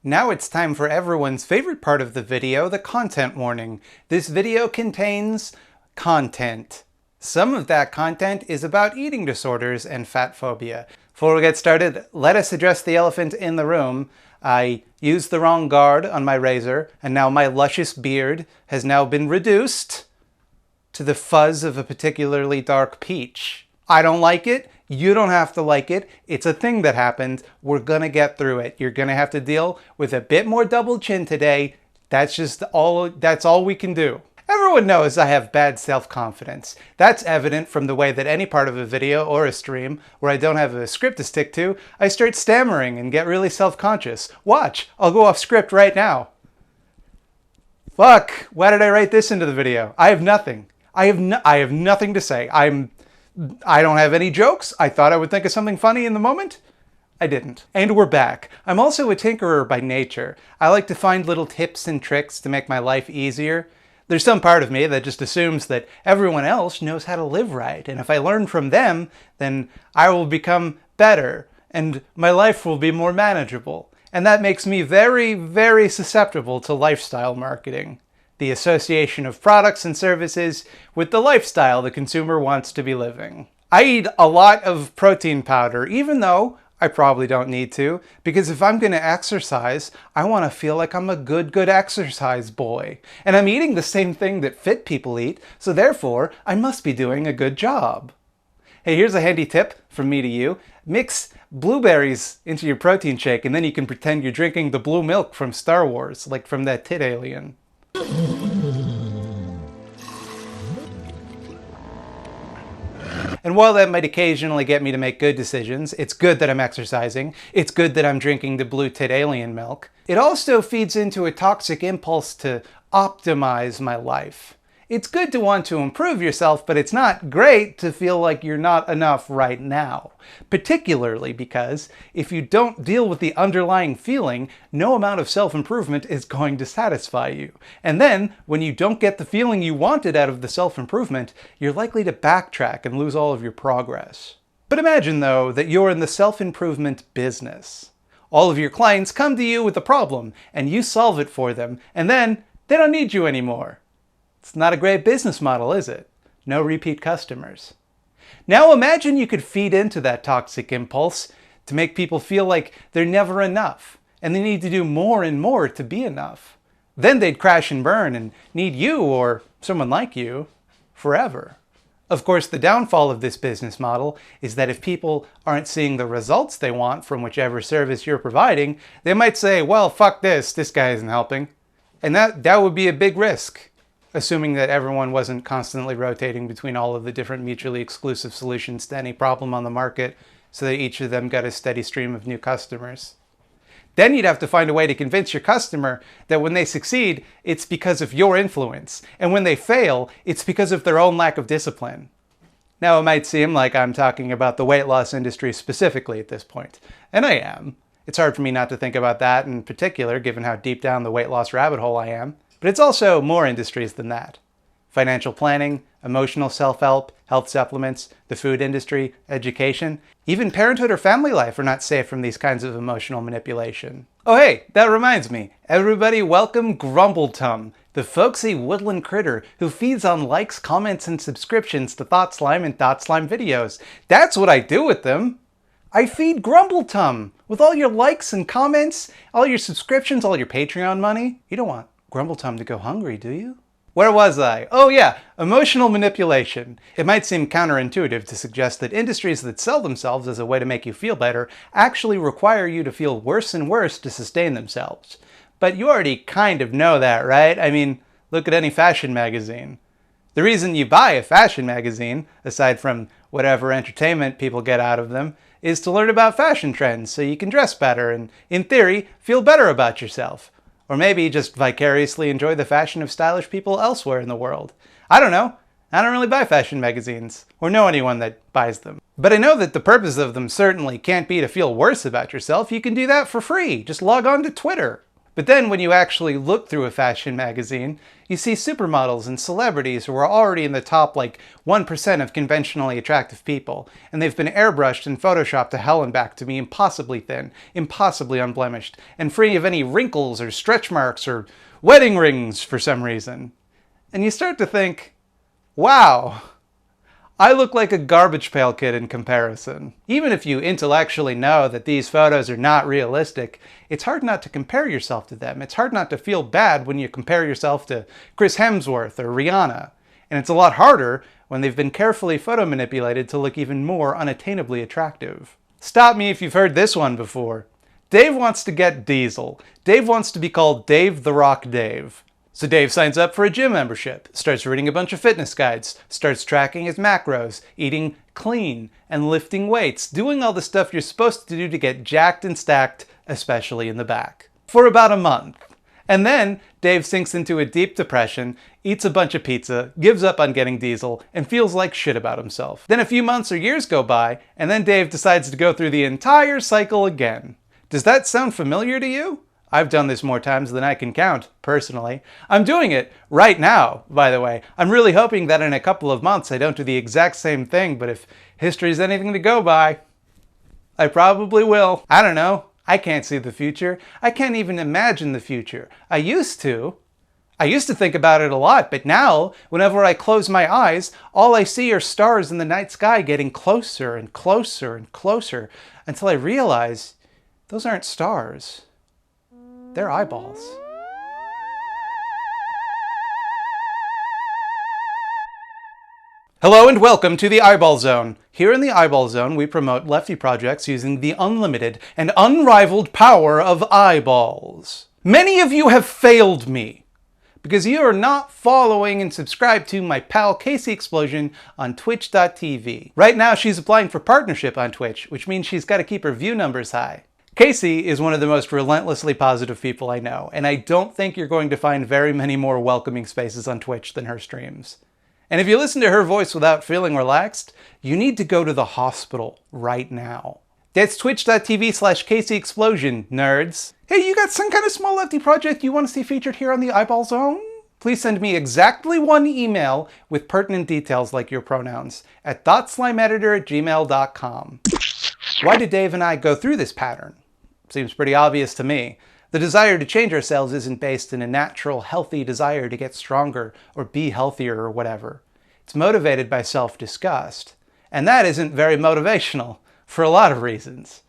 Now it's time for everyone's favorite part of the video, the content warning. This video contains content. Some of that content is about eating disorders and fat phobia. Before we get started, let us address the elephant in the room. I used the wrong guard on my razor, and now my luscious beard has now been reduced to the fuzz of a particularly dark peach. I don't like it. You don't have to like it. It's a thing that happened. We're gonna get through it. You're gonna have to deal with a bit more double chin today. That's all we can do. Everyone knows I have bad self-confidence. That's evident from the way that any part of a video or a stream where I don't have a script to stick to, I start stammering and get really self-conscious. Watch, I'll go off script right now. Fuck, why did I write this into the video? I have nothing. I have nothing to say. I don't have any jokes. I thought I would think of something funny in the moment. I didn't. And we're back. I'm also a tinkerer by nature. I like to find little tips and tricks to make my life easier. There's some part of me that just assumes that everyone else knows how to live right, and if I learn from them, then I will become better, and my life will be more manageable. And that makes me very, very susceptible to lifestyle marketing. The association of products and services with the lifestyle the consumer wants to be living. I eat a lot of protein powder, even though I probably don't need to, because if I'm going to exercise, I want to feel like I'm a good exercise boy. And I'm eating the same thing that fit people eat, so therefore I must be doing a good job. Hey, here's a handy tip from me to you. Mix blueberries into your protein shake, and then you can pretend you're drinking the blue milk from Star Wars, like from that tit alien. And while that might occasionally get me to make good decisions, it's good that I'm exercising, it's good that I'm drinking the blue tit alien milk, it also feeds into a toxic impulse to optimize my life. It's good to want to improve yourself, but it's not great to feel like you're not enough right now. Particularly because if you don't deal with the underlying feeling, no amount of self-improvement is going to satisfy you. And then, when you don't get the feeling you wanted out of the self-improvement, you're likely to backtrack and lose all of your progress. But imagine, though, that you're in the self-improvement business. All of your clients come to you with a problem, and you solve it for them, and then they don't need you anymore. It's not a great business model, is it? No repeat customers. Now imagine you could feed into that toxic impulse to make people feel like they're never enough, and they need to do more and more to be enough. Then they'd crash and burn and need you, or someone like you, forever. Of course, the downfall of this business model is that if people aren't seeing the results they want from whichever service you're providing, they might say, well, fuck this guy isn't helping. And that would be a big risk. Assuming that everyone wasn't constantly rotating between all of the different mutually exclusive solutions to any problem on the market, so that each of them got a steady stream of new customers. Then you'd have to find a way to convince your customer that when they succeed, it's because of your influence, and when they fail, it's because of their own lack of discipline. Now, it might seem like I'm talking about the weight loss industry specifically at this point, and I am. It's hard for me not to think about that in particular, given how deep down the weight loss rabbit hole I am. But it's also more industries than that. Financial planning, emotional self-help, health supplements, the food industry, education, even parenthood or family life are not safe from these kinds of emotional manipulation. Oh hey, that reminds me. Everybody welcome Grumbletum, the folksy woodland critter who feeds on likes, comments, and subscriptions to ThoughtSlime and ThoughtSlime videos. That's what I do with them. I feed Grumbletum with all your likes and comments, all your subscriptions, all your Patreon money. You don't want Grumbletum to go hungry, do you? Where was I? Oh yeah, emotional manipulation. It might seem counterintuitive to suggest that industries that sell themselves as a way to make you feel better actually require you to feel worse and worse to sustain themselves. But you already kind of know that, right? I mean, look at any fashion magazine. The reason you buy a fashion magazine, aside from whatever entertainment people get out of them, is to learn about fashion trends so you can dress better and, in theory, feel better about yourself. Or maybe just vicariously enjoy the fashion of stylish people elsewhere in the world. I don't know. I don't really buy fashion magazines, or know anyone that buys them. But I know that the purpose of them certainly can't be to feel worse about yourself. You can do that for free. Just log on to Twitter. But then when you actually look through a fashion magazine, you see supermodels and celebrities who are already in the top 1% of conventionally attractive people, and they've been airbrushed and photoshopped to hell and back to be impossibly thin, impossibly unblemished, and free of any wrinkles or stretch marks or wedding rings for some reason. And you start to think, wow, I look like a garbage pail kid in comparison. Even if you intellectually know that these photos are not realistic, it's hard not to compare yourself to them. It's hard not to feel bad when you compare yourself to Chris Hemsworth or Rihanna. And it's a lot harder when they've been carefully photo manipulated to look even more unattainably attractive. Stop me if you've heard this one before. Dave wants to get diesel. Dave wants to be called Dave the Rock Dave. So Dave signs up for a gym membership, starts reading a bunch of fitness guides, starts tracking his macros, eating clean, and lifting weights, doing all the stuff you're supposed to do to get jacked and stacked, especially in the back. For about a month. And then Dave sinks into a deep depression, eats a bunch of pizza, gives up on getting diesel, and feels like shit about himself. Then a few months or years go by, and then Dave decides to go through the entire cycle again. Does that sound familiar to you? I've done this more times than I can count, personally. I'm doing it right now, by the way. I'm really hoping that in a couple of months I don't do the exact same thing, but if history's anything to go by, I probably will. I don't know. I can't see the future. I can't even imagine the future. I used to think about it a lot, but now, whenever I close my eyes, all I see are stars in the night sky getting closer and closer and closer, until I realize those aren't stars. They're eyeballs. Hello and welcome to the Eyeball Zone. Here in the Eyeball Zone, we promote lefty projects using the unlimited and unrivaled power of eyeballs. Many of you have failed me because you are not following and subscribed to my pal Casey Explosion on twitch.tv. Right now she's applying for partnership on Twitch, which means she's got to keep her view numbers high. Casey is one of the most relentlessly positive people I know, and I don't think you're going to find very many more welcoming spaces on Twitch than her streams. And if you listen to her voice without feeling relaxed, you need to go to the hospital right now. That's twitch.tv/Casey Explosion, nerds. Hey, you got some kind of small lefty project you want to see featured here on the Eyeball Zone? Please send me exactly one email with pertinent details like your pronouns at thoughtslimeeditor@gmail.com. Why did Dave and I go through this pattern? Seems pretty obvious to me. The desire to change ourselves isn't based in a natural, healthy desire to get stronger or be healthier or whatever. It's motivated by self-disgust. And that isn't very motivational, for a lot of reasons.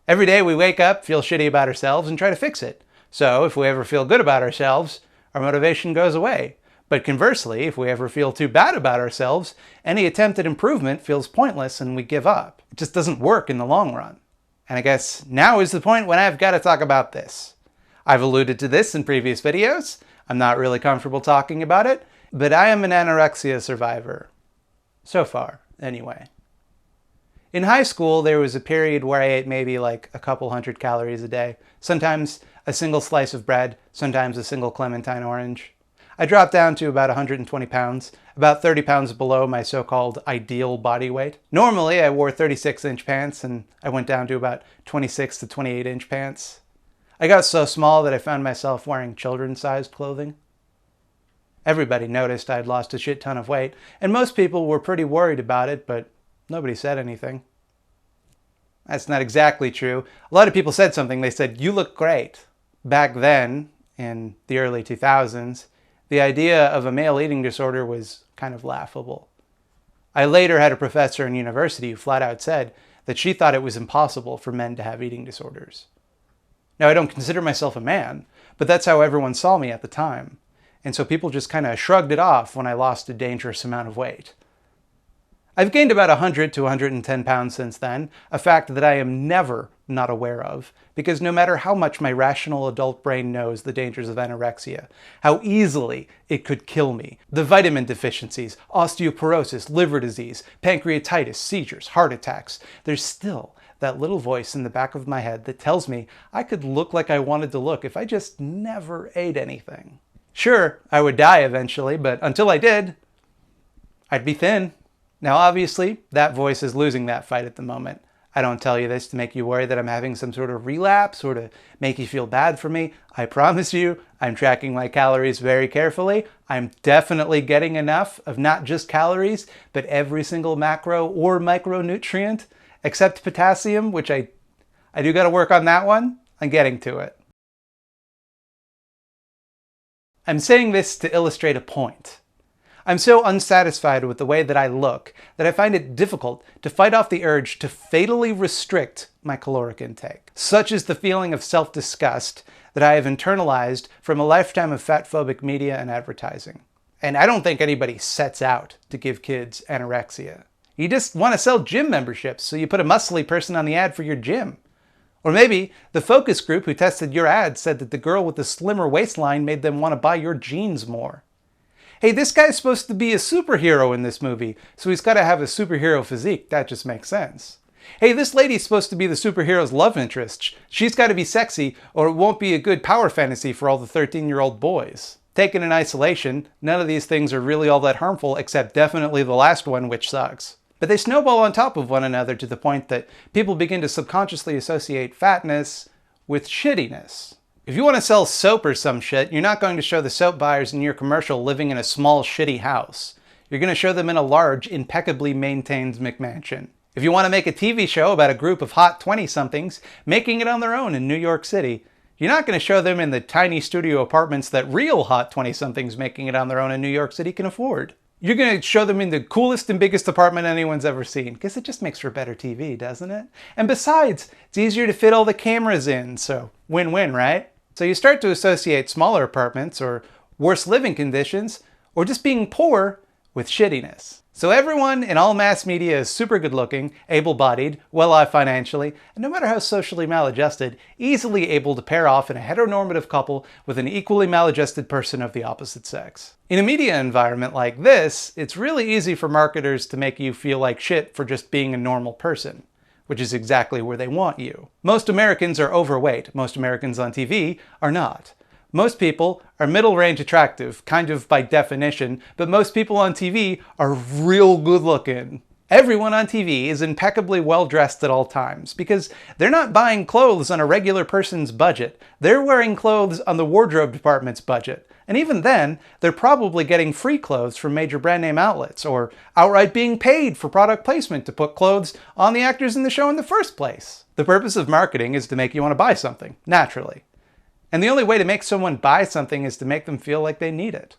Every day we wake up, feel shitty about ourselves, and try to fix it. So if we ever feel good about ourselves, our motivation goes away. But conversely, if we ever feel too bad about ourselves, any attempt at improvement feels pointless and we give up. It just doesn't work in the long run. And I guess now is the point when I've got to talk about this. I've alluded to this in previous videos. I'm not really comfortable talking about it, but I am an anorexia survivor. So far, anyway. In high school, there was a period where I ate maybe a couple hundred calories a day. Sometimes a single slice of bread, sometimes a single clementine orange. I dropped down to about 120 pounds, about 30 pounds below my so-called ideal body weight. Normally, I wore 36-inch pants, and I went down to about 26 to 28-inch pants. I got so small that I found myself wearing children's-sized clothing. Everybody noticed I'd lost a shit ton of weight, and most people were pretty worried about it, but nobody said anything. That's not exactly true. A lot of people said something. They said, "You look great." Back then, in the early 2000s, the idea of a male eating disorder was kind of laughable. I later had a professor in university who flat out said that she thought it was impossible for men to have eating disorders. Now, I don't consider myself a man, but that's how everyone saw me at the time. And so people just kind of shrugged it off when I lost a dangerous amount of weight. I've gained about 100 to 110 pounds since then, a fact that I am never not aware of, because no matter how much my rational adult brain knows the dangers of anorexia, how easily it could kill me, the vitamin deficiencies, osteoporosis, liver disease, pancreatitis, seizures, heart attacks, there's still that little voice in the back of my head that tells me I could look like I wanted to look if I just never ate anything. Sure, I would die eventually, but until I did, I'd be thin. Now obviously, that voice is losing that fight at the moment. I don't tell you this to make you worry that I'm having some sort of relapse or to make you feel bad for me. I promise you, I'm tracking my calories very carefully. I'm definitely getting enough of not just calories, but every single macro or micronutrient, except potassium, which I do got to work on that one. I'm getting to it. I'm saying this to illustrate a point. I'm so unsatisfied with the way that I look that I find it difficult to fight off the urge to fatally restrict my caloric intake. Such is the feeling of self-disgust that I have internalized from a lifetime of fat-phobic media and advertising. And I don't think anybody sets out to give kids anorexia. You just want to sell gym memberships, so you put a muscly person on the ad for your gym. Or maybe the focus group who tested your ad said that the girl with the slimmer waistline made them want to buy your jeans more. Hey, this guy's supposed to be a superhero in this movie, so he's got to have a superhero physique. That just makes sense. Hey, this lady's supposed to be the superhero's love interest. She's got to be sexy, or it won't be a good power fantasy for all the 13-year-old boys. Taken in isolation, none of these things are really all that harmful, except definitely the last one, which sucks. But they snowball on top of one another to the point that people begin to subconsciously associate fatness with shittiness. If you want to sell soap or some shit, you're not going to show the soap buyers in your commercial living in a small, shitty house. You're going to show them in a large, impeccably maintained McMansion. If you want to make a TV show about a group of hot 20-somethings making it on their own in New York City, you're not going to show them in the tiny studio apartments that real hot 20-somethings making it on their own in New York City can afford. You're going to show them in the coolest and biggest apartment anyone's ever seen, because it just makes for better TV, doesn't it? And besides, it's easier to fit all the cameras in, so win-win, right? So you start to associate smaller apartments, or worse living conditions, or just being poor with shittiness. So everyone in all mass media is super good looking, able-bodied, well-off financially, and no matter how socially maladjusted, easily able to pair off in a heteronormative couple with an equally maladjusted person of the opposite sex. In a media environment like this, it's really easy for marketers to make you feel like shit for just being a normal person, which is exactly where they want you. Most Americans are overweight. Most Americans on TV are not. Most people are middle-range attractive, kind of by definition, but most people on TV are real good looking. Everyone on TV is impeccably well-dressed at all times, because they're not buying clothes on a regular person's budget. They're wearing clothes on the wardrobe department's budget. And even then, they're probably getting free clothes from major brand name outlets, or outright being paid for product placement to put clothes on the actors in the show in the first place. The purpose of marketing is to make you want to buy something, naturally. And the only way to make someone buy something is to make them feel like they need it.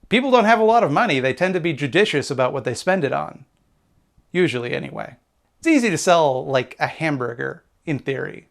People don't have a lot of money. They tend to be judicious about what they spend it on. Usually, anyway. It's easy to sell, like, a hamburger, in theory.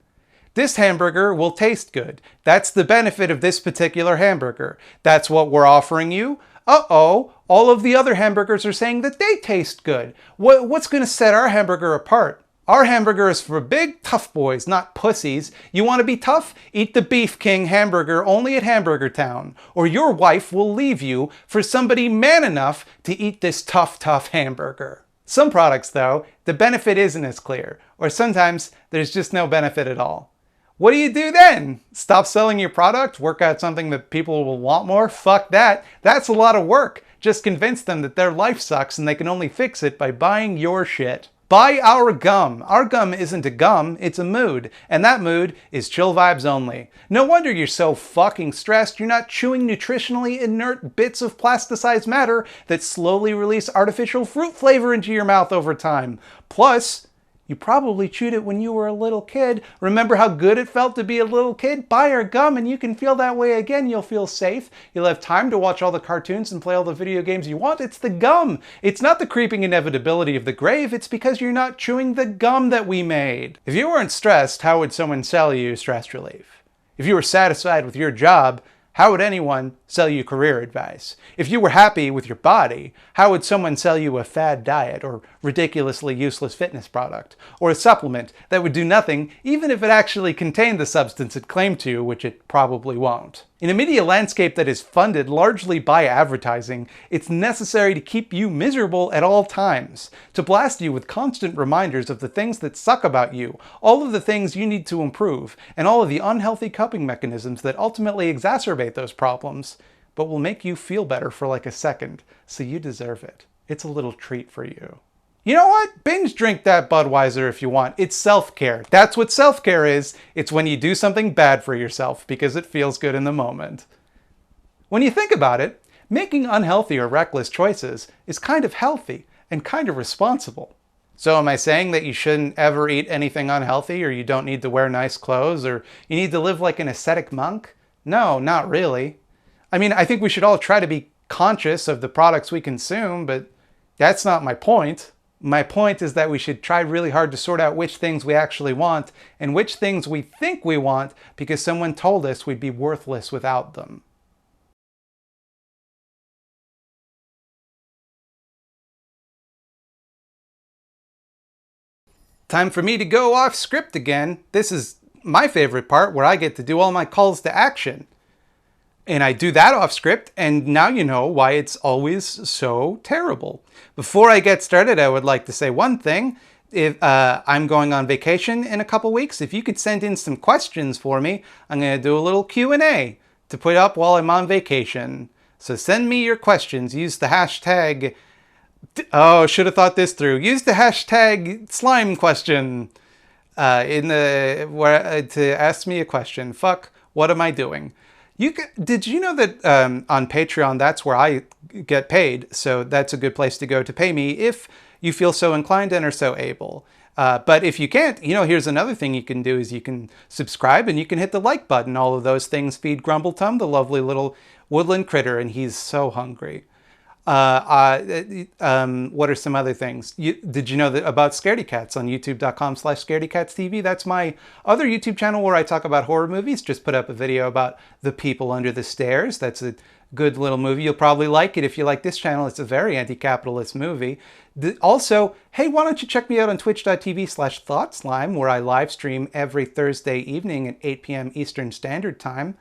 This hamburger will taste good. That's the benefit of this particular hamburger. That's what we're offering you. Uh-oh, all of the other hamburgers are saying that they taste good. What's going to set our hamburger apart? Our hamburger is for big, tough boys, not pussies. You want to be tough? Eat the Beef King hamburger only at Hamburger Town, or your wife will leave you for somebody man enough to eat this tough, tough hamburger. Some products, though, the benefit isn't as clear, or sometimes there's just no benefit at all. What do you do then? Stop selling your product? Work out something that people will want more? Fuck that. That's a lot of work. Just convince them that their life sucks and they can only fix it by buying your shit. Buy our gum. Our gum isn't a gum, it's a mood. And that mood is chill vibes only. No wonder you're so fucking stressed you're not chewing nutritionally inert bits of plasticized matter that slowly release artificial fruit flavor into your mouth over time. Plus, you probably chewed it when you were a little kid. Remember how good it felt to be a little kid? Buy our gum and you can feel that way again. You'll feel safe. You'll have time to watch all the cartoons and play all the video games you want. It's the gum. It's not the creeping inevitability of the grave. It's because you're not chewing the gum that we made. If you weren't stressed, how would someone sell you stress relief? If you were satisfied with your job, how would anyone sell you career advice? If you were happy with your body, how would someone sell you a fad diet or ridiculously useless fitness product? Or a supplement that would do nothing even if it actually contained the substance it claimed to, which it probably won't. In a media landscape that is funded largely by advertising, it's necessary to keep you miserable at all times, to blast you with constant reminders of the things that suck about you, all of the things you need to improve, and all of the unhealthy coping mechanisms that ultimately exacerbate those problems, but will make you feel better for like a second, so you deserve it. It's a little treat for you. You know what? Binge drink that Budweiser if you want. It's self-care. That's what self-care is. It's when you do something bad for yourself because it feels good in the moment. When you think about it, making unhealthy or reckless choices is kind of healthy and kind of responsible. So am I saying that you shouldn't ever eat anything unhealthy, or you don't need to wear nice clothes, or you need to live like an ascetic monk? No, not really. I mean, I think we should all try to be conscious of the products we consume, but that's not my point. My point is that we should try really hard to sort out which things we actually want and which things we think we want because someone told us we'd be worthless without them. Time for me to go off script again. This is my favorite part where I get to do all my calls to action. And I do that off script, and now you know why it's always so terrible. Before I get started, I would like to say one thing. If I'm going on vacation in a couple weeks, if you could send in some questions for me, I'm going to do a little Q&A to put up while I'm on vacation. So send me your questions. Use the hashtag... Oh, should have thought this through. Use the hashtag slime question to ask me a question. Fuck, what am I doing? Did you know that on Patreon, that's where I get paid? So that's a good place to go to pay me if you feel so inclined and are so able. But if you can't, here's another thing you can do is you can subscribe and you can hit the like button. All of those things feed Grumbletum, the lovely little woodland critter, and he's so hungry. What are some other things? Did you know that about Scaredy Cats on youtube.com/scaredycatstv? That's my other YouTube channel where I talk about horror movies. Just put up a video about The People Under the Stairs. That's a good little movie. You'll probably like it if you like this channel. It's a very anti-capitalist movie. Also, hey, why don't you check me out on twitch.tv/thoughtslime, where I live stream every Thursday evening at 8 p.m. Eastern Standard Time.